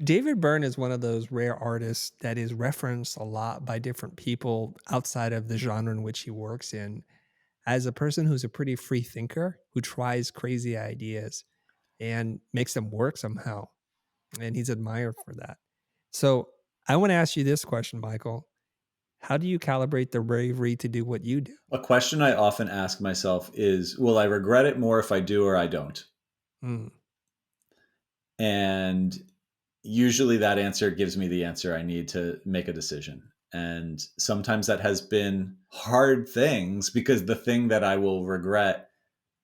David Byrne is one of those rare artists that is referenced a lot by different people outside of the genre in which he works in as a person who's a pretty free thinker who tries crazy ideas and makes them work somehow. And he's admired for that. So I want to ask you this question, Michael. How do you calibrate the bravery to do what you do? A question I often ask myself is, will I regret it more if I do or I don't? Mm. And usually that answer gives me the answer I need to make a decision. And sometimes that has been hard things because the thing that I will regret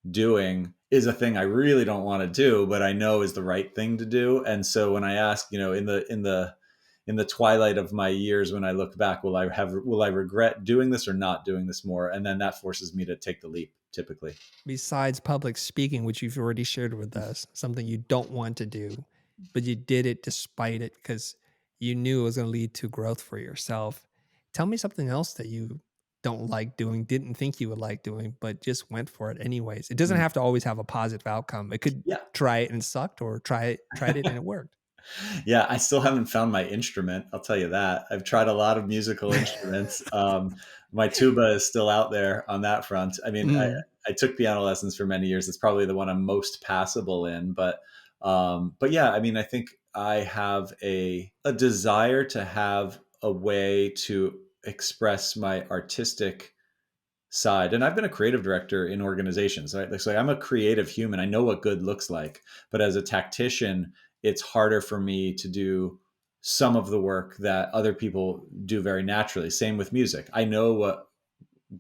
doing is a thing I really don't want to do, but I know is the right thing to do. And so when I ask, in the twilight of my years, when I look back, will I regret doing this or not doing this more? And then that forces me to take the leap typically. Besides public speaking, which you've already shared with us, something you don't want to do, but you did it despite it because you knew it was going to lead to growth for yourself. Tell me something else that you don't like doing, didn't think you would like doing, but just went for it anyways. It doesn't Mm. have to always have a positive outcome. It could Yeah. try it and sucked, or tried it and it worked. Yeah, I still haven't found my instrument. I'll tell you that. I've tried a lot of musical instruments. My tuba is still out there on that front. I mean, Mm. I took piano lessons for many years. It's probably the one I'm most passable in. But yeah, I mean, I think I have a desire to have a way to express my artistic side. And I've been a creative director in organizations, right? So I'm a creative human. I know what good looks like, but as a tactician, it's harder for me to do some of the work that other people do very naturally. Same with music. I know what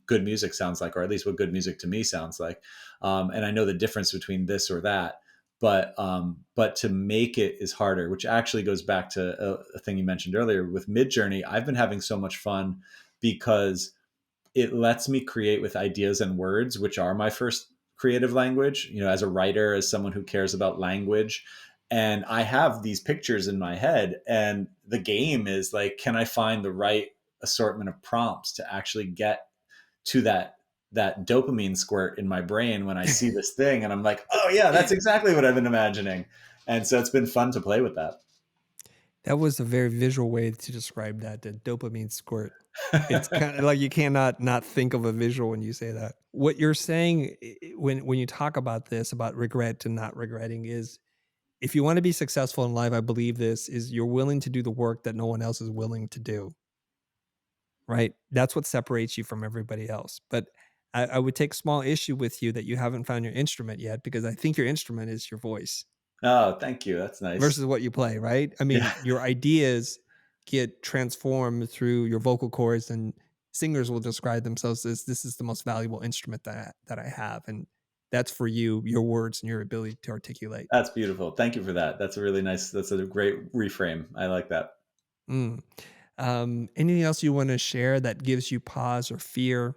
good music sounds like, or at least what good music to me sounds like. And I know the difference between this or that. But to make it is harder, which actually goes back to a thing you mentioned earlier with Midjourney. I've been having so much fun because it lets me create with ideas and words, which are my first creative language, as a writer, as someone who cares about language. And I have these pictures in my head, and the game is like, can I find the right assortment of prompts to actually get to that dopamine squirt in my brain when I see this thing and I'm like, oh yeah, that's exactly what I've been imagining. And so it's been fun to play with that. That was a very visual way to describe that, the dopamine squirt. It's kinda like you cannot not think of a visual when you say that. What you're saying when you talk about this, about regret to not regretting is, if you wanna be successful in life, I believe this, is you're willing to do the work that no one else is willing to do, right? That's what separates you from everybody else. But I would take small issue with you that you haven't found your instrument yet, because I think your instrument is your voice. Oh, thank you. That's nice. Versus what you play, right? I Yeah, mean, your ideas get transformed through your vocal cords, and singers will describe themselves as, "This is the most valuable instrument that I have," and that's for you, your words and your ability to articulate. that's beautiful. Thank you for that. That's a really nice. That's a great reframe. I like that. Mm. Anything else you wanna share that gives you pause or fear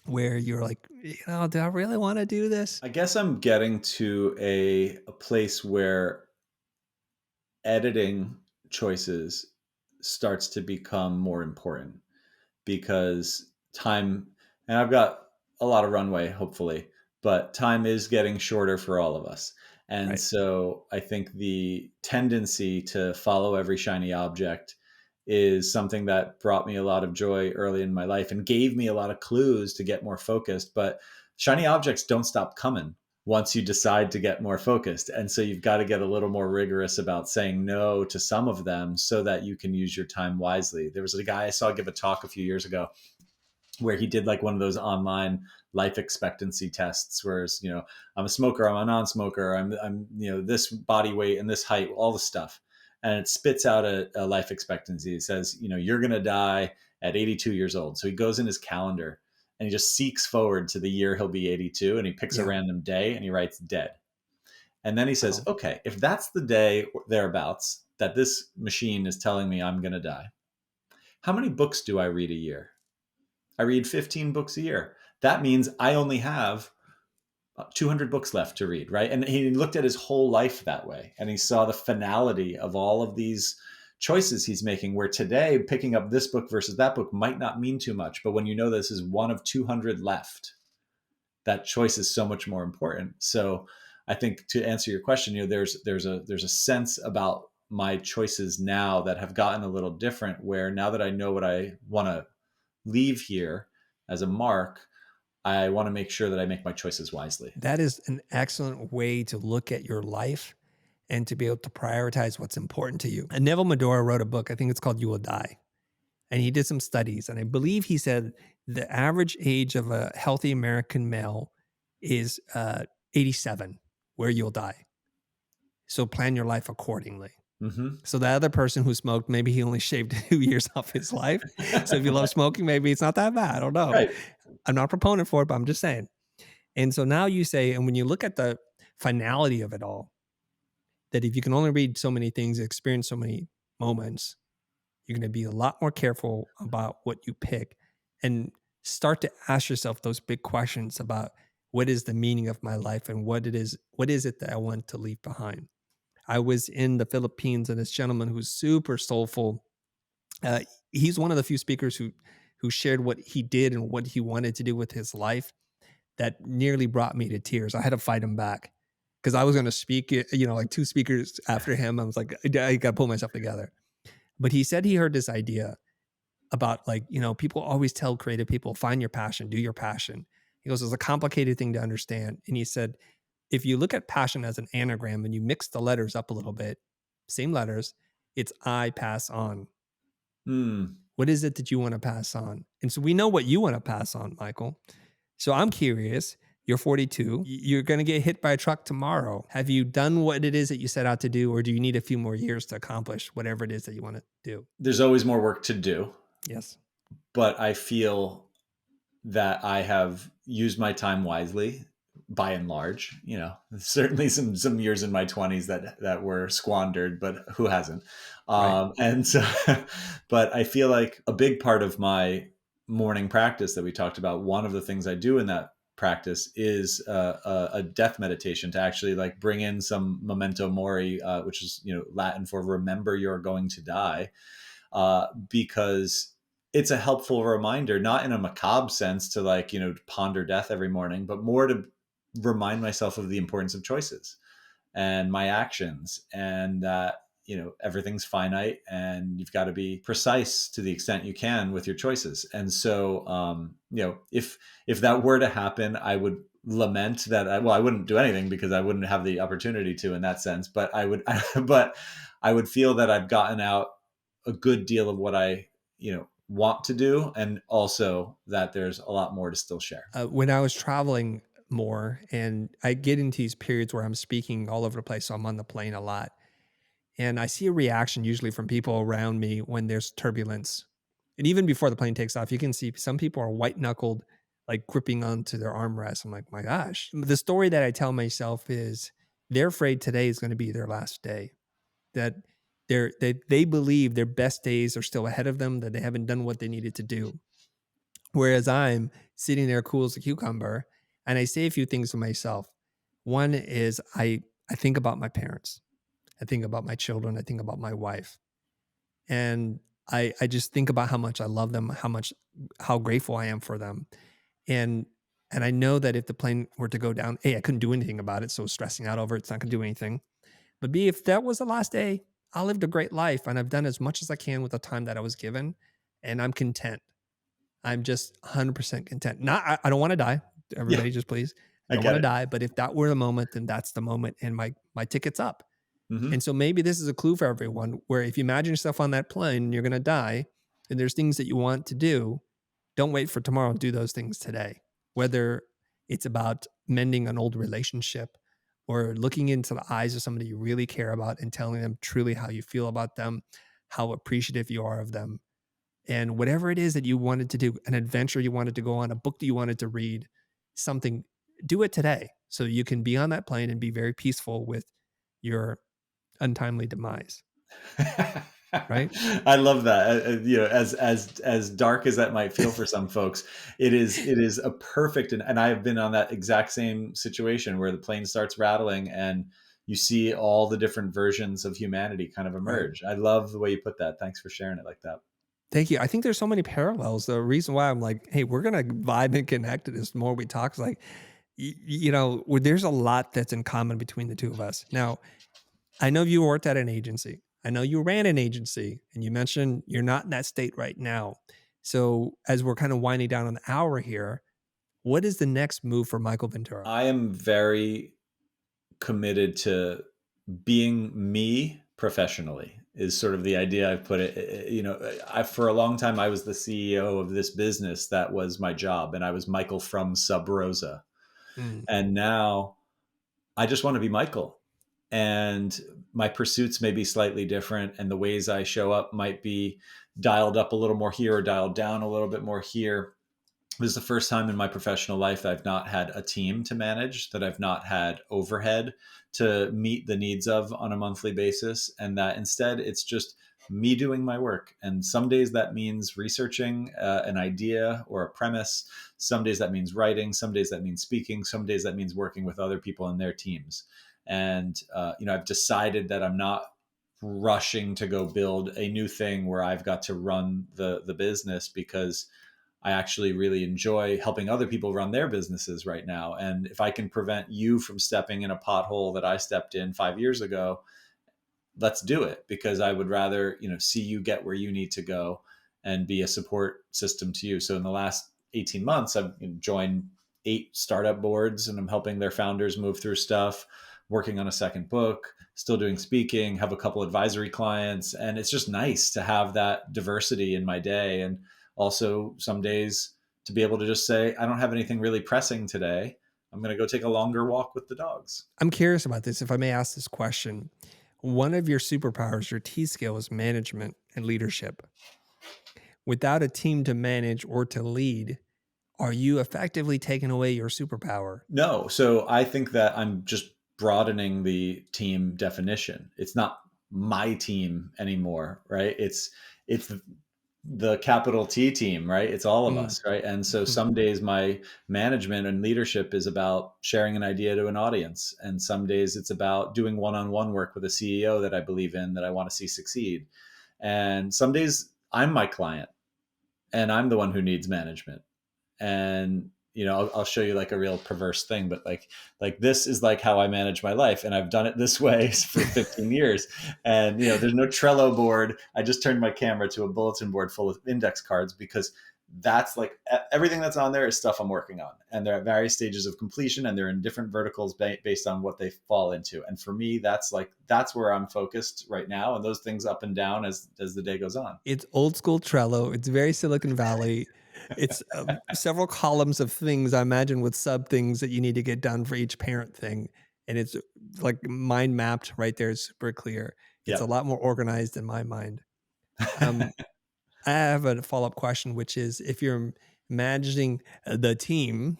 where you're like, "Do I really wanna do this?" I guess I'm getting to a place where editing choices starts to become more important because time, and I've got a lot of runway, hopefully, but time is getting shorter for all of us. And Right. so I think the tendency to follow every shiny object is something that brought me a lot of joy early in my life and gave me a lot of clues to get more focused. But shiny objects don't stop coming once you decide to get more focused. And so you've got to get a little more rigorous about saying no to some of them so that you can use your time wisely. There was a guy I saw give a talk a few years ago where he did like one of those online life expectancy tests where it's, I'm a smoker, I'm a non-smoker, I'm this body weight and this height, all the stuff, and it spits out a life expectancy. It says, you're going to die at 82 years old. So he goes in his calendar and he just seeks forward to the year he'll be 82, and he picks a Yeah. random day and he writes dead. And then he says, Wow. okay, if that's the day thereabouts that this machine is telling me I'm going to die, how many books do I read a year? I read 15 books a year. That means I only have 200 books left to read, right? And he looked at his whole life that way, and he saw the finality of all of these choices he's making, where today picking up this book versus that book might not mean too much, but when you know this is one of 200 left, that choice is so much more important. So I think, to answer your question, there's a sense about my choices now that have gotten a little different, where now that I know what I want to leave here as a mark, I want to make sure that I make my choices wisely. That is an excellent way to look at your life and to be able to prioritize what's important to you. And Neville Medora wrote a book, I think it's called You Will Die. And he did some studies. And I believe he said the average age of a healthy American male is 87, where you'll die. So plan your life accordingly. Hmm. So the other person who smoked, maybe he only shaved 2 years off his life. So if you love smoking, maybe it's not that bad. I don't know. Right. I'm not a proponent for it, but I'm just saying. And so now you say, and when you look at the finality of it all, that if you can only read so many things, experience so many moments, you're going to be a lot more careful about what you pick, and start to ask yourself those big questions about what is the meaning of my life, and what is it that I want to leave behind. I was in the Philippines, and this gentleman who's super soulful, uh, he's one of the few speakers who shared what he did and what he wanted to do with his life, that nearly brought me to tears. I had to fight him back because I was going to speak, like two speakers after him. I was like, I got to pull myself together. But he said he heard this idea about, like, people always tell creative people, find your passion, do your passion. He goes, it's a complicated thing to understand. And he said, if you look at passion as an anagram and you mix the letters up a little bit, same letters, it's I pass on. Mm. What is it that you want to pass on? And so we know what you want to pass on, Michael. So I'm curious. You're 42. You're going to get hit by a truck tomorrow. Have you done what it is that you set out to do, or do you need a few more years to accomplish whatever it is that you want to do? There's always more work to do, Yes. but I feel that I have used my time wisely by and large. Certainly some years in my 20s that were squandered, but who hasn't? Right. And so, but I feel like a big part of my morning practice that we talked about, one of the things I do in that practice is a death meditation, to actually like bring in some memento mori, which is Latin for remember you're going to die, because it's a helpful reminder, not in a macabre sense to like, ponder death every morning, but more to remind myself of the importance of choices and my actions. And that, everything's finite, and you've got to be precise to the extent you can with your choices. And so, if that were to happen, I would lament that. I wouldn't do anything because I wouldn't have the opportunity to in that sense. But I would, but I would feel that I've gotten out a good deal of what I, want to do, and also that there's a lot more to still share. When I was traveling more, and I get into these periods where I'm speaking all over the place, so I'm on the plane a lot, and I see a reaction usually from people around me when there's turbulence. And even before the plane takes off, you can see some people are white knuckled, like gripping onto their armrests. I'm like, my gosh. The story that I tell myself is they're afraid today is going to be their last day, that they believe their best days are still ahead of them, that they haven't done what they needed to do. Whereas I'm sitting there cool as a cucumber, and I say a few things to myself. One is I think about my parents. I think about my children. I think about my wife. And I just think about how much I love them, how grateful I am for them. And and I know that if the plane were to go down, A, I couldn't do anything about it. So stressing out over it's not gonna do anything. But B, if that was the last day, I lived a great life and I've done as much as I can with the time that I was given. And I'm content. I'm just 100% content. Not, I don't want to die. Yeah, Everybody just please. I I don't want get to it. die. But if that were the moment, then that's the moment. And my ticket's up. Hmm. And so maybe this is a clue for everyone where if you imagine yourself on that plane and you're going to die and there's things that you want to do, don't wait for tomorrow. Do those things today. Whether it's about mending an old relationship or looking into the eyes of somebody you really care about and telling them truly how you feel about them, how appreciative you are of them. And whatever it is that you wanted to do, an adventure you wanted to go on, a book that you wanted to read, something, do it today so you can be on that plane and be very peaceful with your untimely demise, right? I love that. As dark as that might feel for some folks, it is a perfect, and I have been on that exact same situation where the plane starts rattling and you see all the different versions of humanity kind of Right. emerge. I love the way you put that. Thanks for sharing it like that. Thank you. I think there's so many parallels. The reason why I'm like, hey, we're gonna vibe and connect is the more we talk. Is like, there's a lot that's in common between the two of us. Now, I know you worked at an agency. I know you ran an agency, and you mentioned you're not in that state right now. So, as we're kind of winding down an hour here, what is the next move for Michael Ventura? I am very committed to being me professionally is sort of the idea I've put it. I for a long time I was the CEO of this business that was my job, and I was Michael from Sub Rosa. Mm. And now I just want to be Michael. And my pursuits may be slightly different, and the ways I show up might be dialed up a little more here or dialed down a little bit more here. This is the first time in my professional life that I've not had a team to manage, that I've not had overhead to meet the needs of on a monthly basis, and that instead it's just me doing my work. And some days that means researching an idea or a premise. Some days that means writing. Some days that means speaking. Some days that means working with other people and their teams. And I've decided that I'm not rushing to go build a new thing where I've got to run the business, because I actually really enjoy helping other people run their businesses right now. And if I can prevent you from stepping in a pothole that I stepped in 5 years ago, let's do it, because I would rather, see you get where you need to go and be a support system to you. So in the last 18 months, I've joined 8 startup boards, and I'm helping their founders move through stuff, working on a second book, still doing speaking, have a couple advisory clients. And it's just nice to have that diversity in my day. And also some days to be able to just say, I don't have anything really pressing today. I'm going to go take a longer walk with the dogs. I'm curious about this. If I may ask this question, one of your superpowers, your T skill, is management and leadership. Without a team to manage or to lead, are you effectively taking away your superpower? No. So I think that I'm just broadening the team definition. It's not my team anymore, right? It's the capital T team, right? It's all of Mm. us, right? And so Mhm. some days my management and leadership is about sharing an idea to an audience, and some days it's about doing one-on-one work with a CEO that I believe in, that I want to see succeed. And some days I'm my client and I'm the one who needs management. And I'll show you like a real perverse thing, but like this is like how I manage my life, and I've done it this way for 15 years. And there's no Trello board. I just turned my camera to a bulletin board full of index cards, because that's like everything that's on there is stuff I'm working on, and they're at various stages of completion, and they're in different verticals based on what they fall into. And for me, that's where I'm focused right now, and those things up and down as the day goes on. It's old school Trello. It's very Silicon Valley. It's several columns of things, I imagine, with sub things that you need to get done for each parent thing. And it's like mind mapped right there. It's super clear. It's a Yep. lot more organized in my mind. Um, I have a follow up question, which is if you're managing the team,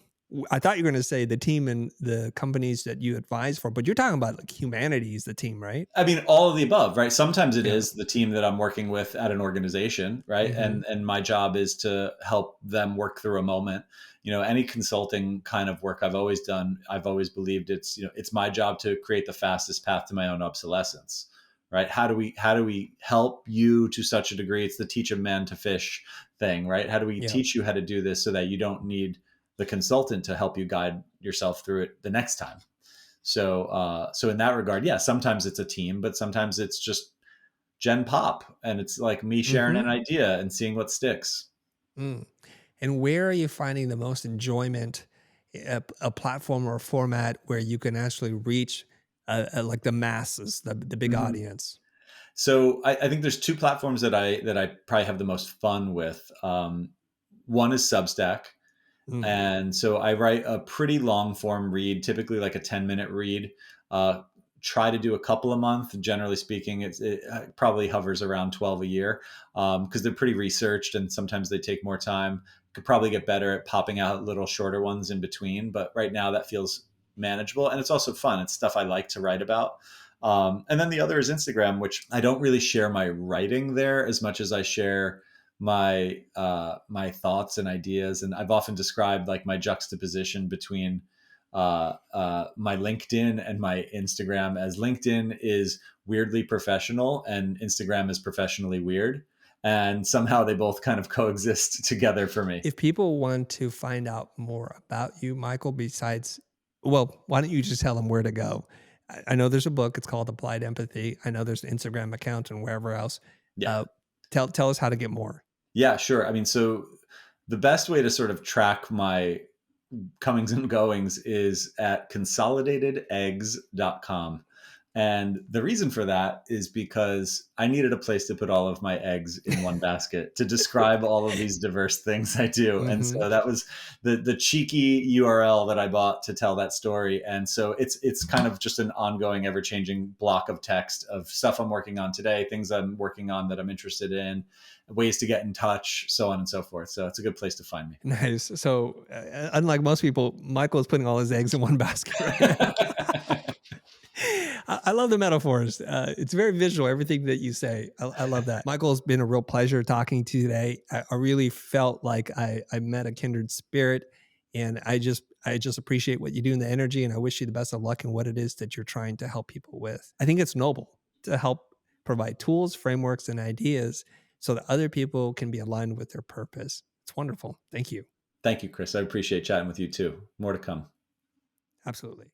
I thought you were going to say the team and the companies that you advise for, but you're talking about like humanity is the team, right? I mean, all of the above, right? Sometimes it Yeah. is the team that I'm working with at an organization, right? Hmm. And my job is to help them work through a moment. Any consulting kind of work I've always done, I've always believed it's my job to create the fastest path to my own obsolescence, right? How do we help you to such a degree? It's the teach a man to fish thing, right? How do we Yeah. teach you how to do this so that you don't need the consultant to help you guide yourself through it the next time? So in that regard, yeah, sometimes it's a team, but sometimes it's just Gen Pop, and it's like me sharing an Hmm. idea and seeing what sticks. Mm. And where are you finding the most enjoyment, a platform or a format where you can actually reach like the masses, the big Mhm. audience? So I think there's two platforms that I probably have the most fun with. One is Substack. Mm. And so I write a pretty long form read, typically like a 10-minute read. Uh, Try to do a couple a month. Generally speaking, it probably hovers around 12 a year, because they're pretty researched and sometimes they take more time. Could probably get better at popping out little shorter ones in between. But right now that feels manageable, and it's also fun. It's stuff I like to write about. And then the other is Instagram, which I don't really share my writing there as much as I share my thoughts and ideas. And I've often described like my juxtaposition between my LinkedIn and my Instagram, as LinkedIn is weirdly professional and Instagram is professionally weird, and somehow they both kind of coexist together for me. If people want to find out more about you, Michael, besides, well, why don't you just tell them where to go? I know there's a book. It's called Applied Empathy. I know there's an Instagram account and wherever else. Yeah. Uh, tell us how to get more. Yeah, sure. I mean, so the best way to sort of track my comings and goings is at consolidatedeggs.com. And the reason for that is because I needed a place to put all of my eggs in one basket to describe all of these diverse things I do. And Hmm. so that was the cheeky URL that I bought to tell that story. And so it's kind of just an ongoing, ever changing block of text of stuff I'm working on today, things I'm working on that I'm interested in, ways to get in touch, so on and so forth. So it's a good place to find me. Nice. So, unlike most people, Michael is putting all his eggs in one basket right now. I love the metaphors. It's very visual, everything that you say. I love that. Michael, it's been a real pleasure talking to you today. I really felt like I met a kindred spirit, and I just appreciate what you do and the energy, and I wish you the best of luck in what it is that you're trying to help people with. I think it's noble to help provide tools, frameworks, and ideas so that other people can be aligned with their purpose. It's wonderful. Thank you. Thank you, Chris. I appreciate chatting with you too. More to come. Absolutely.